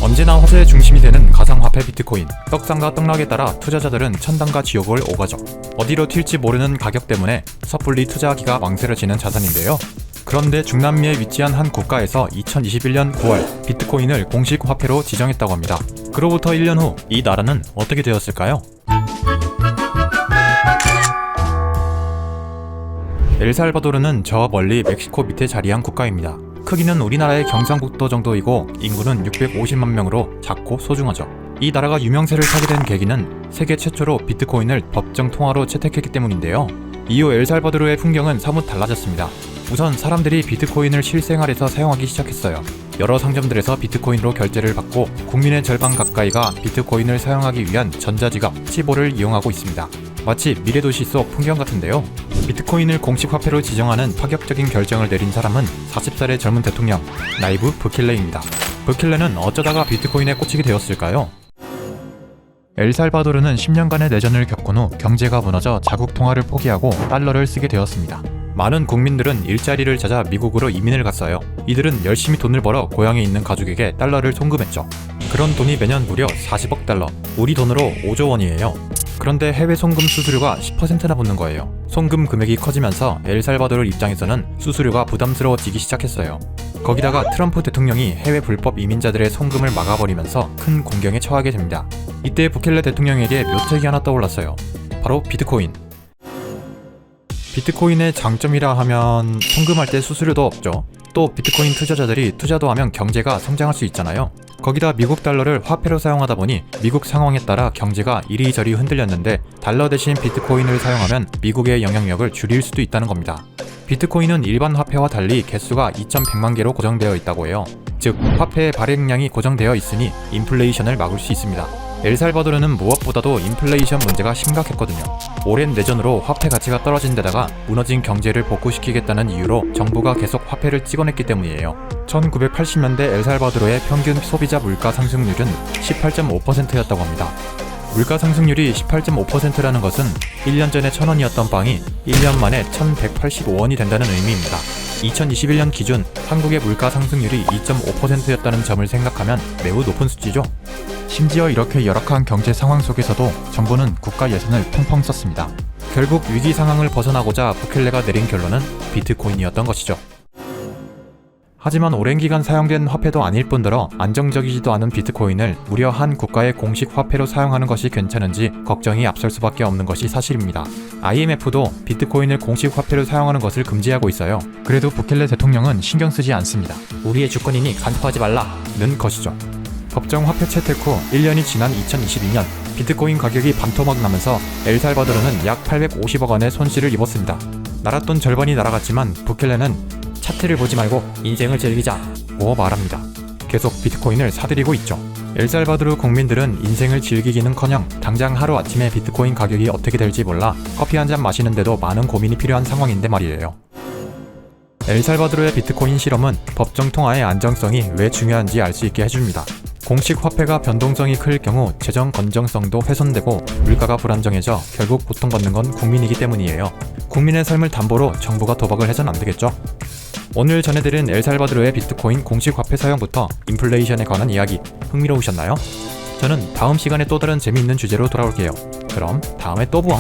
언제나 화제의 중심이 되는 가상화폐 비트코인. 떡상과 떡락에 따라 투자자들은 천당과 지옥을 오가죠. 어디로 튈지 모르는 가격 때문에 섣불리 투자하기가 망설여지는 자산인데요. 그런데 중남미에 위치한 한 국가에서 2021년 9월 비트코인을 공식 화폐로 지정했다고 합니다. 그로부터 1년 후 이 나라는 어떻게 되었을까요? 엘살바도르는 저 멀리 멕시코 밑에 자리한 국가입니다. 크기는 우리나라의 경상북도 정도이고 인구는 650만 명으로 작고 소중하죠. 이 나라가 유명세를 타게 된 계기는 세계 최초로 비트코인을 법정 통화로 채택했기 때문인데요. 이후 엘살바도르의 풍경은 사뭇 달라졌습니다. 우선 사람들이 비트코인을 실생활에서 사용하기 시작했어요. 여러 상점들에서 비트코인으로 결제를 받고 국민의 절반 가까이가 비트코인을 사용하기 위한 전자지갑, 치보를 이용하고 있습니다. 마치 미래도시 속 풍경 같은데요. 비트코인을 공식 화폐로 지정하는 파격적인 결정을 내린 사람은 40살의 젊은 대통령 나이브 부켈레입니다. 부켈레는 어쩌다가 비트코인에 꽂히게 되었을까요? 엘살바도르는 10년간의 내전을 겪은 후 경제가 무너져 자국 통화를 포기하고 달러를 쓰게 되었습니다. 많은 국민들은 일자리를 찾아 미국으로 이민을 갔어요. 이들은 열심히 돈을 벌어 고향에 있는 가족에게 달러를 송금했죠. 그런 돈이 매년 무려 40억 달러, 우리 돈으로 5조 원이에요. 그런데 해외 송금 수수료가 10%나 붙는 거예요. 송금 금액이 커지면서 엘살바도르 입장에서는 수수료가 부담스러워지기 시작했어요. 거기다가 트럼프 대통령이 해외 불법 이민자들의 송금을 막아버리면서 큰 공경에 처하게 됩니다. 이때 부켈레 대통령에게 묘책이 하나 떠올랐어요. 바로 비트코인. 비트코인의 장점이라 하면 송금할 때 수수료도 없죠. 또 비트코인 투자자들이 투자도 하면 경제가 성장할 수 있잖아요. 거기다 미국 달러를 화폐로 사용하다 보니 미국 상황에 따라 경제가 이리저리 흔들렸는데 달러 대신 비트코인을 사용하면 미국의 영향력을 줄일 수도 있다는 겁니다. 비트코인은 일반 화폐와 달리 개수가 2100만 개로 고정되어 있다고 해요. 즉 화폐의 발행량이 고정되어 있으니 인플레이션을 막을 수 있습니다. 엘살바도르는 무엇보다도 인플레이션 문제가 심각했거든요. 오랜 내전으로 화폐 가치가 떨어진 데다가 무너진 경제를 복구시키겠다는 이유로 정부가 계속 화폐를 찍어냈기 때문이에요. 1980년대 엘살바도르의 평균 소비자 물가 상승률은 18.5%였다고 합니다. 물가 상승률이 18.5%라는 것은 1년 전에 1,000원이었던 빵이 1년 만에 1,185원이 된다는 의미입니다. 2021년 기준 한국의 물가 상승률이 2.5%였다는 점을 생각하면 매우 높은 수치죠. 심지어 이렇게 열악한 경제 상황 속에서도 정부는 국가 예산을 펑펑 썼습니다. 결국 위기 상황을 벗어나고자 부켈레가 내린 결론은 비트코인이었던 것이죠. 하지만 오랜 기간 사용된 화폐도 아닐 뿐더러 안정적이지도 않은 비트코인을 무려 한 국가의 공식 화폐로 사용하는 것이 괜찮은지 걱정이 앞설 수밖에 없는 것이 사실입니다. IMF도 비트코인을 공식 화폐로 사용하는 것을 금지하고 있어요. 그래도 부켈레 대통령은 신경 쓰지 않습니다. 우리의 주권이니 간섭하지 말라는 것이죠. 법정 화폐 채택 후 1년이 지난 2022년 비트코인 가격이 반토막 나면서 엘살바도르는 약 850억 원의 손실을 입었습니다. 날았던 절반이 날아갔지만 부켈레는 차트를 보지 말고 인생을 즐기자고 말합니다. 계속 비트코인을 사들이고 있죠. 엘살바도르 국민들은 인생을 즐기기는커녕 당장 하루아침에 비트코인 가격이 어떻게 될지 몰라 커피 한 잔 마시는데도 많은 고민이 필요한 상황인데 말이에요. 엘살바도르의 비트코인 실험은 법정 통화의 안정성이 왜 중요한지 알 수 있게 해줍니다. 공식 화폐가 변동성이 클 경우 재정 건전성도 훼손되고 물가가 불안정해져 결국 고통받는 건 국민이기 때문이에요. 국민의 삶을 담보로 정부가 도박을 해선 안 되겠죠? 오늘 전해드린 엘살바도르의 비트코인 공식 화폐 사용부터 인플레이션에 관한 이야기 흥미로우셨나요? 저는 다음 시간에 또 다른 재미있는 주제로 돌아올게요. 그럼 다음에 또 부엉!